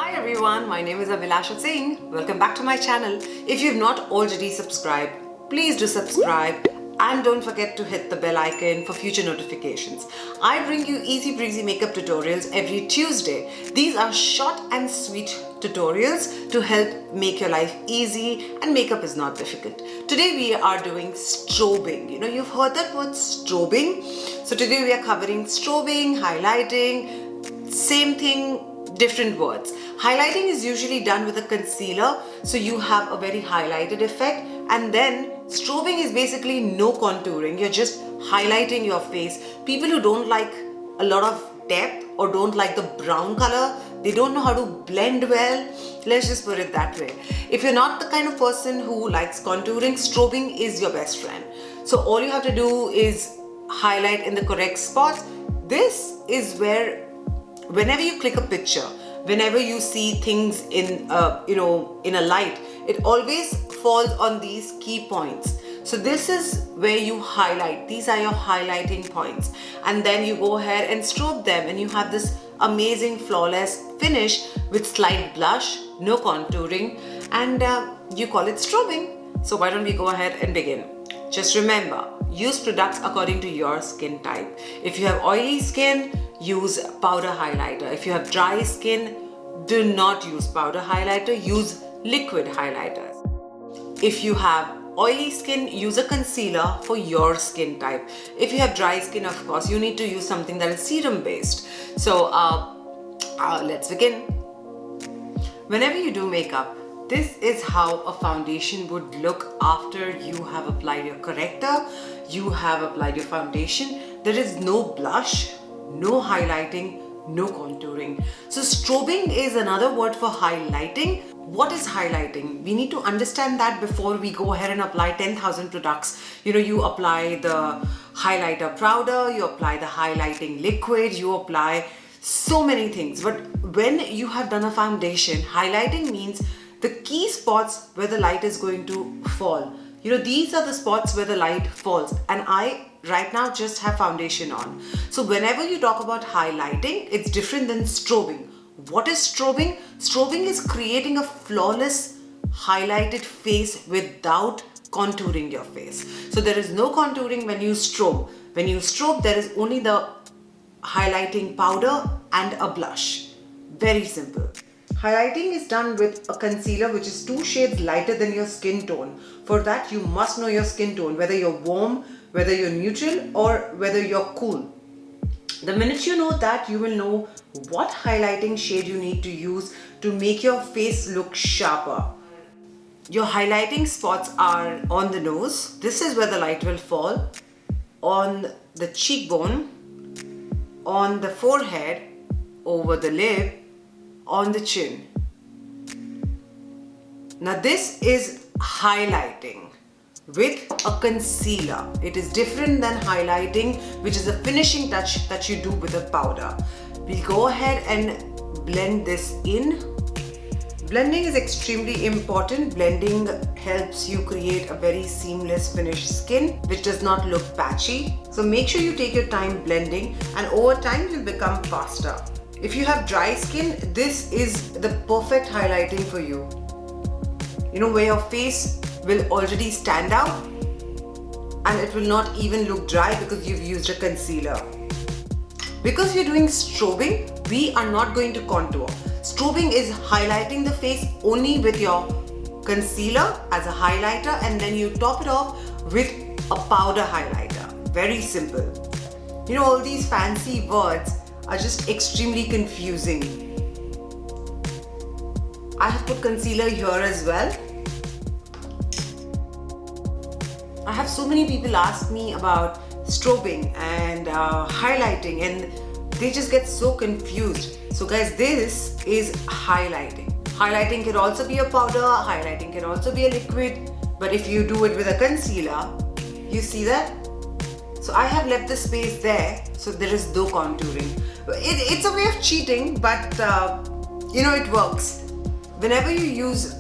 Hi everyone, my name is Abhilasha Singh. Welcome back to my channel. If you've not already subscribed, please do subscribe and don't forget to hit the bell icon for future notifications. I bring you easy breezy makeup tutorials every Tuesday. These are short and sweet tutorials to help make your life easy, and makeup is not difficult. Today we are doing strobing. You've heard that word strobing. So today we are covering strobing, highlighting, same thing, different words. Highlighting is usually done with a concealer, so you have a very highlighted effect, and then strobing is basically no contouring. You're just highlighting your face. People who don't like a lot of depth or don't like the brown color, they don't know how to blend well. Let's just put it that way. If you're not the kind of person who likes contouring, strobing is your best friend. So all you have to do is highlight in the correct spots. This is where whenever you click a picture, whenever you see things in a light, it always falls on these key points. So this is where you highlight. These are your highlighting points, and then you go ahead and strobe them, and you have this amazing flawless finish with slight blush, no contouring, and you call it strobing. So why don't we go ahead and begin? Just remember, use products according to your skin type. If you have oily skin, use powder highlighter. If you have dry skin, do not use powder highlighter, use liquid highlighters. If you have oily skin, use a concealer for your skin type. If you have dry skin, of course, you need to use something that is serum based. So let's begin. Whenever you do makeup, this is how a foundation would look after you have applied your corrector, you have applied your foundation. There is no blush, no highlighting, no contouring. So strobing is another word for highlighting. What is highlighting? We need to understand that before we go ahead and apply 10,000 products. You apply the highlighter powder, you apply the highlighting liquid, you apply so many things. But when you have done a foundation, highlighting means the key spots where the light is going to fall. These are the spots where the light falls, and I right now just have foundation on. So whenever you talk about highlighting, it's different than strobing. What is strobing? Strobing is creating a flawless highlighted face without contouring your face. So there is no contouring when you strobe. When you strobe, there is only the highlighting powder and a blush. Very simple. Highlighting is done with a concealer which is 2 shades lighter than your skin tone. For that, you must know your skin tone, whether you're warm, whether you're neutral, or whether you're cool. The minute you know that, you will know what highlighting shade you need to use to make your face look sharper. Your highlighting spots are on the nose. This is where the light will fall. On the cheekbone, on the forehead, over the lip, on the chin. Now this is highlighting with a concealer. It is different than highlighting, which is a finishing touch that you do with a powder. We'll go ahead and blend this in. Blending is extremely important. Blending helps you create a very seamless finished skin which does not look patchy. So make sure you take your time blending, and over time you'll become faster. If you have dry skin, this is the perfect highlighting for you. Where your face will already stand out and it will not even look dry because you've used a concealer. Because you're doing strobing, we are not going to contour. Strobing is highlighting the face only with your concealer as a highlighter, and then you top it off with a powder highlighter. Very simple. All these fancy words are just extremely confusing. I have put concealer here as well. I have so many people ask me about strobing and highlighting, and they just get so confused. So guys, this is highlighting. Highlighting can also be a powder, highlighting can also be a liquid, but if you do it with a concealer, you see that? So I have left the space there, so there is no contouring. It's a way of cheating, but it works. Whenever you use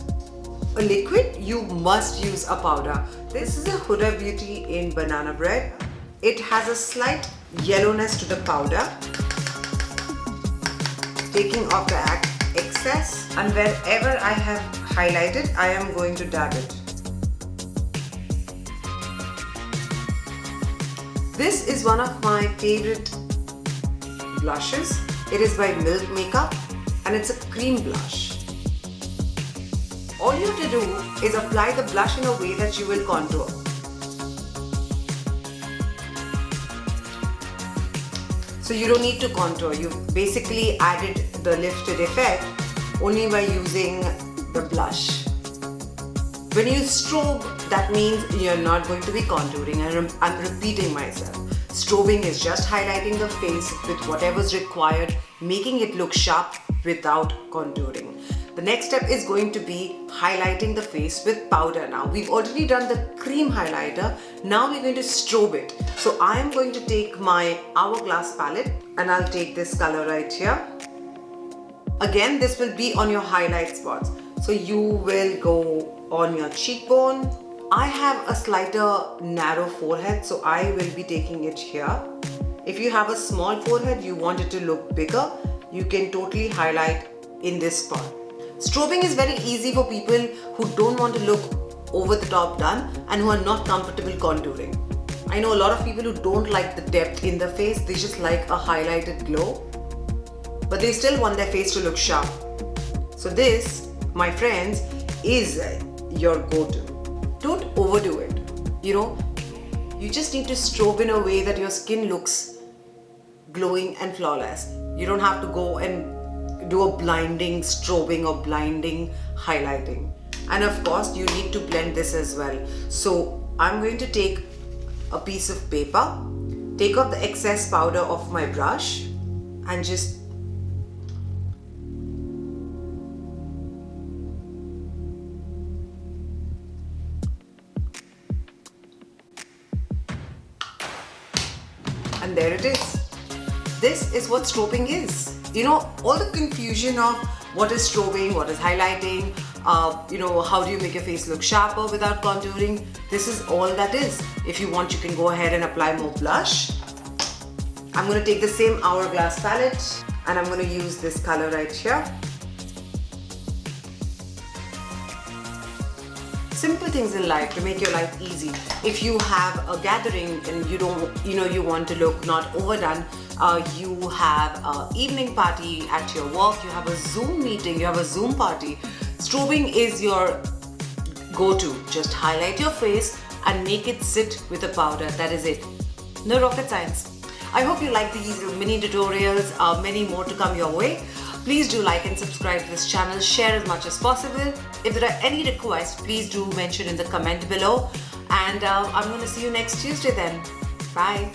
a liquid, you must use a powder. This is a Huda Beauty in Banana Bread. It has a slight yellowness to the powder, taking off the excess, and wherever I have highlighted, I am going to dab it. This is one of my favorite blushes. It is by Milk Makeup and it's a cream blush. All you have to do is apply the blush in a way that you will contour. So you don't need to contour. You've basically added the lifted effect only by using the blush. When you strobe, that means you're not going to be contouring, and I'm repeating myself. Strobing is just highlighting the face with whatever's required, making it look sharp without contouring. The next step is going to be highlighting the face with powder. Now we've already done the cream highlighter. Now we're going to strobe it. So I am going to take my Hourglass palette and I'll take this color right here. Again, this will be on your highlight spots. So you will go on your cheekbone. I have a slighter narrow forehead, so I will be taking it here. If you have a small forehead, you want it to look bigger, you can totally highlight in this spot. Strobing is very easy for people who don't want to look over the top done and who are not comfortable contouring. I know a lot of people who don't like the depth in the face, they just like a highlighted glow, but they still want their face to look sharp. So this, my friends, is your go-to. Don't overdo it. You just need to strobe in a way that your skin looks glowing and flawless. You don't have to go and do a blinding strobing or blinding highlighting. And of course, you need to blend this as well. So I'm going to take a piece of paper, take off the excess powder off my brush and just and there it is. This is what strobing is. All the confusion of what is strobing, what is highlighting, how do you make your face look sharper without contouring? This is all that is. If you want, you can go ahead and apply more blush. I'm going to take the same Hourglass palette and I'm going to use this color right here. Simple things in life to make your life easy. If you have a gathering and you want to look not overdone, you have an evening party at your work, you have a Zoom meeting, you have a Zoom party, strobing is your go-to. Just highlight your face and make it sit with a powder. That is it. No rocket science. I hope you like these mini tutorials, many more to come your way. Please do like and subscribe to this channel, share as much as possible. If there are any requests, please do mention in the comment below. And I'm going to see you next Tuesday then. Bye.